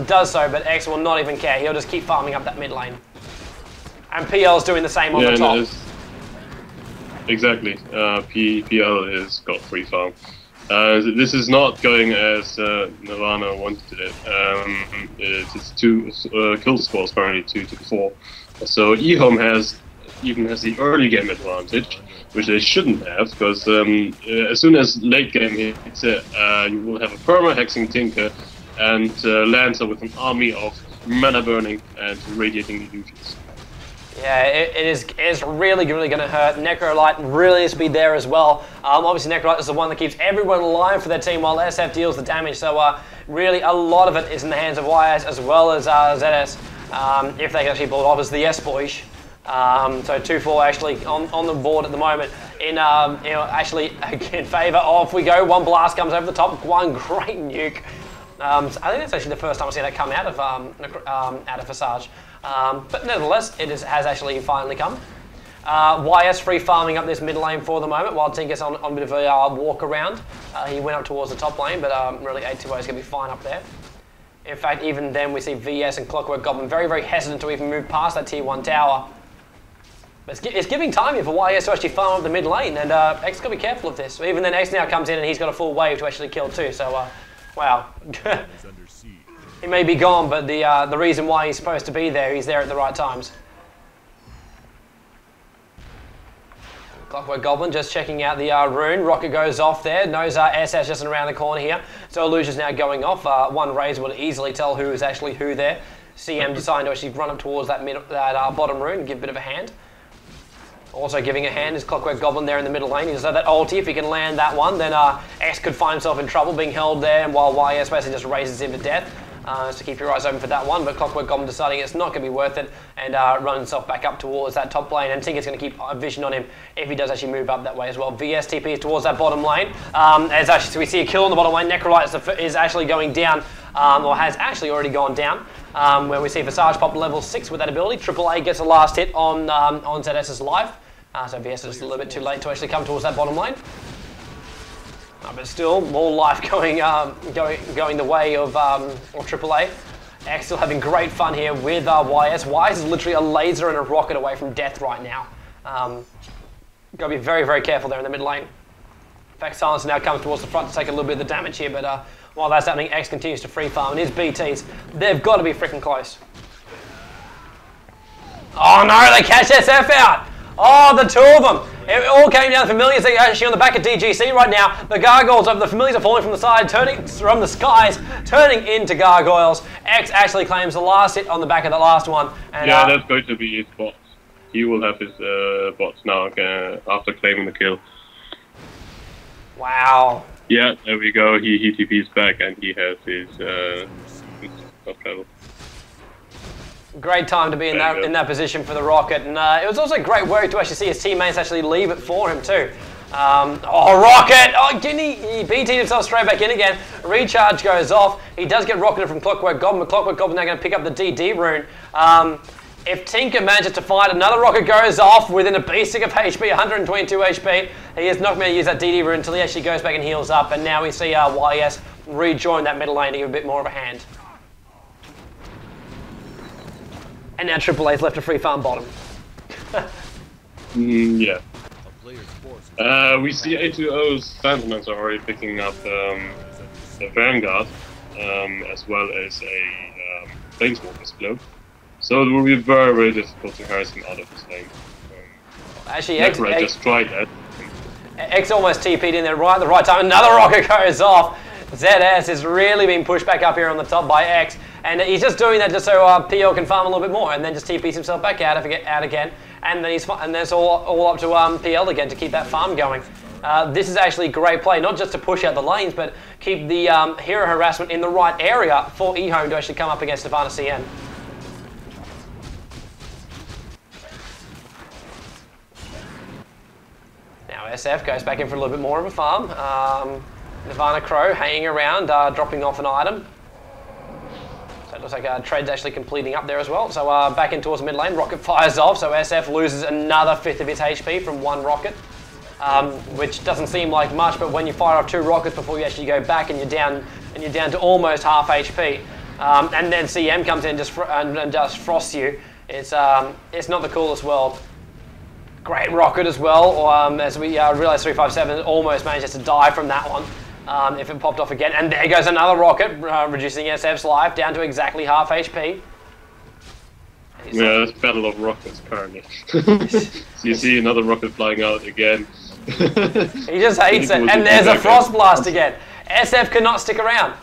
does so, but X will not even care. He'll just keep farming up that mid lane. And PL's doing the same on the top. No, exactly. PL has got free farm. This is not going as Nirvana wanted it. It's 2 kill scores currently, 2 to 4. So Ehome even has the early game advantage, which they shouldn't have, because as soon as late game hits it, you will have a perma-hexing Tinker and Lancer with an army of mana burning and radiating illusions. Yeah, it is really going to hurt. Necrolite really needs to be there as well. Obviously, Necrolite is the one that keeps everyone alive for their team while SF deals the damage. So really, a lot of it is in the hands of YS as well as ZS. If they can actually pull it off as the S-Boys. So 2-4 actually on the board at the moment. Actually in favour of we go. One blast comes over the top. One great nuke. I think that's actually the first time I've seen that come out of Visage. But nevertheless, it has actually finally come. YS free farming up this mid lane for the moment, while Tinker's on a bit of a walk around. He went up towards the top lane, but really 8-2-0 is going to be fine up there. In fact, even then we see VS and Clockwork Goblin very, very hesitant to even move past that tier 1 tower. But it's giving time here for YS to actually farm up the mid lane, and X got to be careful of this. Even then, X now comes in and he's got a full wave to actually kill too, so wow. He may be gone, but the reason why he's supposed to be there, he's there at the right times. Clockwork Goblin just checking out the rune. Rocket goes off there. Knows SS just around the corner here. So Illusion's now going off. One Raze will easily tell who is actually who there. CM deciding to actually run up towards that bottom rune and give a bit of a hand. Also giving a hand is Clockwork Goblin there in the middle lane. He just had that ulti. If he can land that one, then X could find himself in trouble being held there, and while YS basically just raises him to death. So keep your eyes open for that one, but Clockwork Goblin deciding it's not going to be worth it and run himself back up towards that top lane, and Tinker's going to keep a vision on him if he does actually move up that way as well. VS TP towards that bottom lane. So we see a kill on the bottom lane. Necrolite is actually going down, or has actually already gone down, where we see Visage pop level 6 with that ability. AAA gets a last hit on ZS's life. So VS is just a little bit too late to actually come towards that bottom lane. But still, more life going the way of AAA. X still having great fun here with YS. YS is literally a laser and a rocket away from death right now. Got to be very, very careful there in the mid lane. In fact, Silencer now comes towards the front to take a little bit of the damage here, but while that's happening, X continues to free farm, and his BTs, they've got to be freaking close. Oh no, they catch SF out! Oh, the two of them! It all came down to Familiars. They're actually on the back of DGC right now. The gargoyles of the Familiars are falling from the side, turning from the skies, turning into gargoyles. X actually claims the last hit on the back of the last one. And, yeah, that's going to be his bots. He will have his bots now after claiming the kill. Wow. Yeah, there we go. He TP's back and he has his top level. Great time to be in that position for the Rocket, and it was also great work to actually see his teammates actually leave it for him too. Oh, Rocket! Oh, he BT'd himself straight back in again. Recharge goes off. He does get rocketed from Clockwork Goblin, but Clockwork Goblin now going to pick up the DD rune. If Tinker manages to find another rocket goes off within a basic of HP, 122 HP, he is not going to use that DD rune until he actually goes back and heals up, and now we see YS rejoin that middle lane to give a bit more of a hand. And now AAA's left a free farm bottom. Yeah. We see A2O's Phantomans are already picking up the Vanguard, as well as a Planeswalker's Cloak. So it will be very, very difficult to harass him out of his lane. Actually, X just tried that. X almost TP'd in there right at the right time. Another rocket goes off. ZS is really being pushed back up here on the top by X. And he's just doing that just so PL can farm a little bit more, and then just TPs himself back out again, and then it's all up to PL again to keep that farm going. This is actually great play, not just to push out the lanes, but keep the hero harassment in the right area for Ehome to actually come up against NirvanaCN. Now SF goes back in for a little bit more of a farm. Nirvana Crow hanging around, dropping off an item. So it looks like Tread's actually completing up there as well. So back in towards mid lane, Rocket fires off, so SF loses another 1/5 of its HP from one rocket, which doesn't seem like much, but when you fire off 2 rockets before you actually go back and you're down to almost half HP, and then CM comes in and just frosts you. It's not the coolest world. Great rocket as well, as we realize 357 almost manages to die from that one if it popped off again. And there goes another rocket, reducing SF's life down to exactly half HP. Yeah, it's battle of rockets currently. So you see another rocket flying out again. He just hates it. And there's a frost blast again. SF cannot stick around.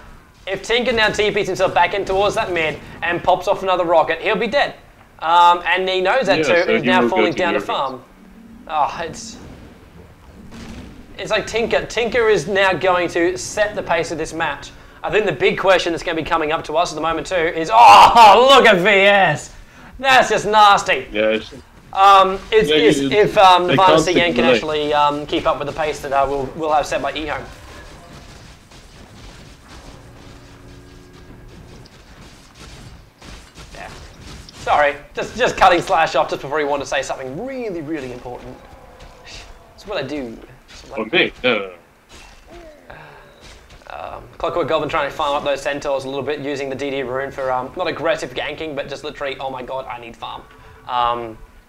If Tinker now TPs himself back in towards that mid and pops off another rocket, he'll be dead. And he knows that too. So he's now falling down to farm. Oh, it's like Tinker. Tinker is now going to set the pace of this match. I think the big question that's going to be coming up to us at the moment too is, oh, look at VS. That's just nasty. Yeah. If NirvanaCN can actually keep up with the pace that we'll have set by Ehome. Yeah. Sorry, just cutting Slash off just before he wanted to say something really, really important. That's what I do. Okay. Clockwork Goblin trying to farm up those centaurs a little bit using the DD rune for not aggressive ganking, but just literally, oh my god, I need farm.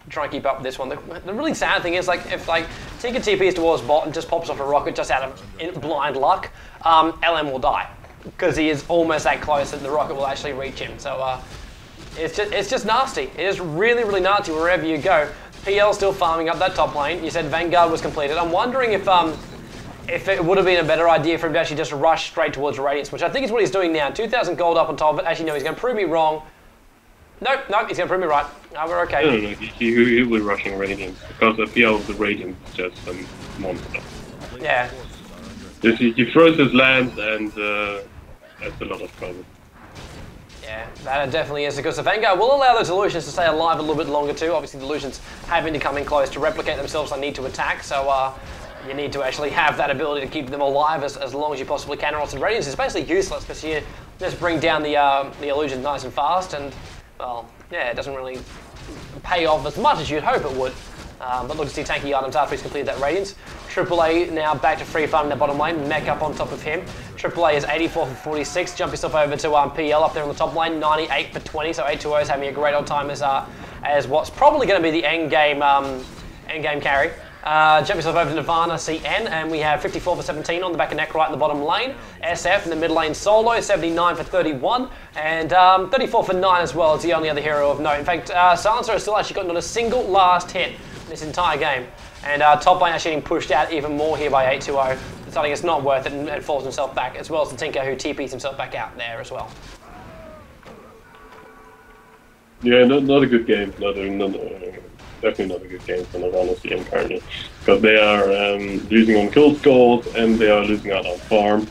Try and keep up with this one. The really sad thing is, like, if Tinker TPs towards bot and just pops off a rocket just out of blind luck, LM will die because he is almost that close that the rocket will actually reach him. So it's just nasty. It is really, really nasty wherever you go. PL still farming up that top lane. You said Vanguard was completed. I'm wondering if it would have been a better idea for him to actually just rush straight towards Radiance, which I think is what he's doing now. 2,000 gold up on top of it. Actually, no, he's going to prove me wrong. Nope, he's going to prove me right. No, we're okay. No, he will be rushing Radiance, because the PL of the Radiance is just a monster. Yeah. He throws his lands, and that's a lot of trouble. Yeah, that definitely is, because the Vanguard will allow those illusions to stay alive a little bit longer too. Obviously, the illusions having to come in close to replicate themselves, they need to attack, so you need to actually have that ability to keep them alive as long as you possibly can, or else the Radiance is basically useless because you just bring down the illusion nice and fast, and, well, yeah, it doesn't really pay off as much as you'd hope it would. But look to see tanky items after he's completed that Radiance. AAA now back to free farming the bottom lane, mech up on top of him. AAA is 84 for 46, jump yourself over to PL up there on the top lane, 98 for 20, so 820 is having a great old time as what's probably going to be the end game carry. Jump yourself over to NirvanaCN, and we have 54 for 17 on the back of Necrite in the bottom lane. SF in the mid lane solo, 79 for 31, and 34 for 9 as well. It's the only other hero of note. In fact, Silencer has still actually got not a single last hit this entire game. And top lane actually getting pushed out even more here by 820, deciding it's not worth it and falls himself back, as well as the Tinker who TPs himself back out there as well. Yeah, not a good game. Definitely not a good game for NirvanaCN currently, because they are losing on kill scores and they are losing out on farm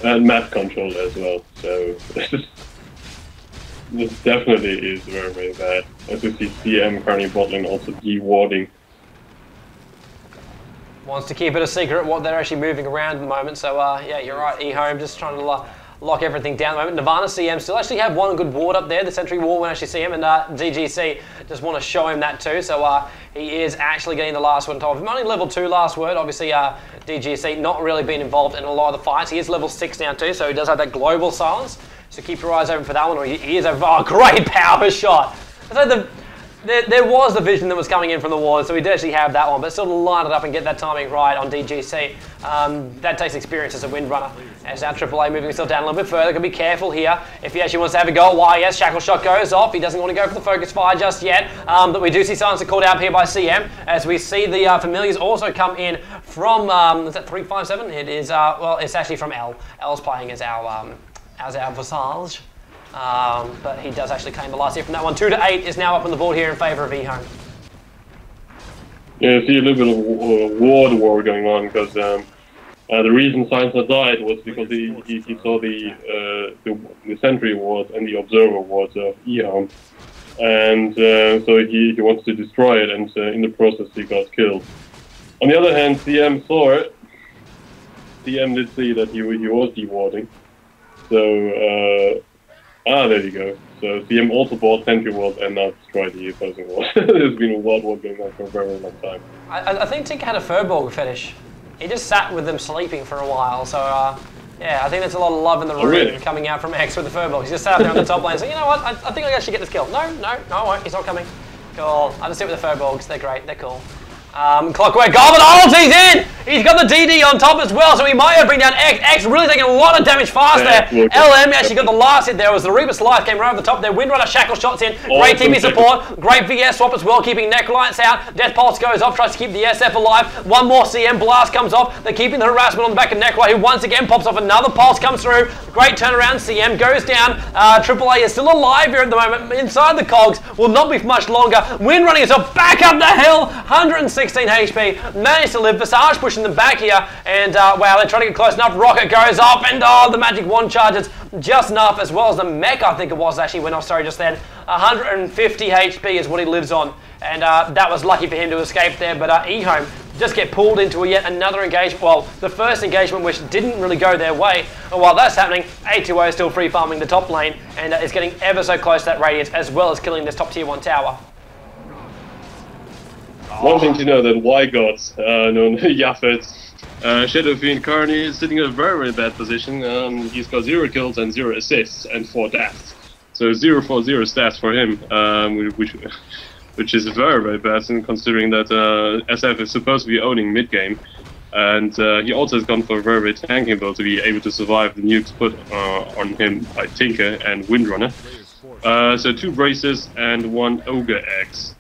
and map control as well. So this definitely is very, very bad. As you see, CM currently bottling also de-warding. Wants to keep it a secret what they're actually moving around at the moment. So yeah, you're right. Ehome just trying to lock everything down at the moment. NirvanaCN still actually have one good ward up there. The Sentry Ward won't actually see him, and DGC just want to show him that too. So he is actually getting the last word on top of him. Only level 2 last word. Obviously, DGC not really been involved in a lot of the fights. He is level 6 now too, so he does have that global silence. So keep your eyes open for that one. Or he is over. Oh, great power shot. So there was the vision that was coming in from the ward, so we did actually have that one, but still to line it up and get that timing right on DGC. That takes experience as a Windrunner. As now AAA moving himself down a little bit further, got to be careful here. If he actually wants to have a go at YS, Shackle Shot goes off. He doesn't want to go for the focus fire just yet, but we do see Silencer called out here by CM, as we see the Familiars also come in from, is that 357? It is, well, it's actually from L. L's playing as our Visage. But he does actually claim the last hit from that one. 2 to 8 is now up on the board here in favour of Ehome. Yeah, I see a little bit of ward war going on, because the reason Silencer died was because he saw the sentry wards and the observer wards of Ehome, and so he wanted to destroy it, and in the process he got killed. On the other hand, CM saw it. CM did see that he was dewarding, so there you go. So CM also bought sentry ward and now destroyed the opposing ward. There's been a ward war going on for a very long time. I think Tinker had a Furbolg fetish. He just sat with them sleeping for a while, so Yeah, I think there's a lot of love in the room really? coming out from X with the Furbolg. He's just sat up there on the top lane saying, you know what, I think I actually get this kill. No, I won't. He's not coming. Cool. I'll just sit with the Furbolgs. They're great. They're cool. Clockwork Goblin, he's in! He's got the DD on top as well, so he might have bring down X. X really taking a lot of damage fast there. LM actually got the last hit there. It was the Reaper's Life came right over the top there. Windrunner Shackle shots in. Great TP support. Great VS swap as well, keeping Necrolights out. Death Pulse goes off, tries to keep the SF alive. One more CM blast comes off. They're keeping the harassment on the back of Necrolight, who once again pops off. Another pulse comes through. Great turnaround. CM goes down. AAA is still alive here at the moment. Inside the cogs will not be for much longer. Windrunning himself back up the hill. 116 HP. Managed to live. Visage pushing them back here, and wow, they're trying to get close enough. Rocket goes off, and the magic wand charges just enough, as well as the mech, I think it was, actually went off, sorry, just then. 150 HP is what he lives on, and that was lucky for him to escape there, but Ehome just get pulled into yet another engagement, well, the first engagement which didn't really go their way, and while that's happening, A2O is still free farming the top lane, and is getting ever so close to that radiance, as well as killing this top tier 1 tower. One thing to know that Y-Gods, known Yafet, Shadow Fiend currently is sitting in a very bad position. He's got 0 kills and 0 assists and 4 deaths. So 0 for 0 stats for him, which is very bad, considering that SF is supposed to be owning mid game. And he also has gone for a very tanking build to be able to survive the nukes put on him by Tinker and Windrunner. So 2 braces and 1 Ogre X.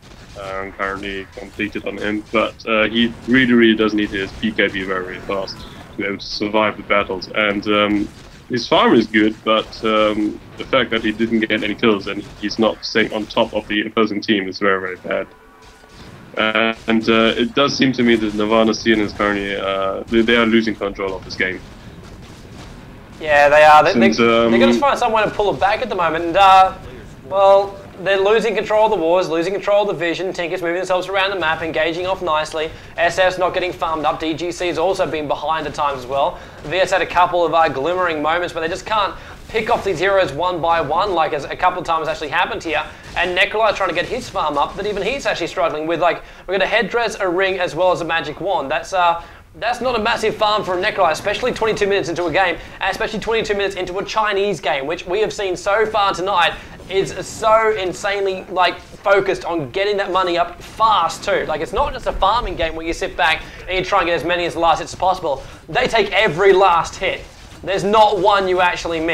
Currently completed on him, but he really does need his BKB very fast to be able to survive the battles. And his farm is good, but the fact that he didn't get any kills and he's not staying on top of the opposing team is very bad. And it does seem to me that NirvanaCN is currently they are losing control of this game. Yeah, they are. They're going to find some way to pull it back at the moment, and well, they're losing control of the wars, losing control of the vision. Tinker's moving themselves around the map, engaging off nicely. SF's not getting farmed up. DGC's also been behind at times as well. VS had a couple of glimmering moments, but they just can't pick off these heroes one by one, like as a couple of times actually happened here. And Necrolite trying to get his farm up, but even he's actually struggling with, like, we've got a headdress, a ring, as well as a magic wand. That's not a massive farm for a Necrolite, especially 22 minutes into a game, and especially 22 minutes into a Chinese game, which we have seen so far tonight is so insanely, like, focused on getting that money up fast too. Like, it's not just a farming game where you sit back and you try and get as many as the last hits as possible. They take every last hit. There's not one you actually miss.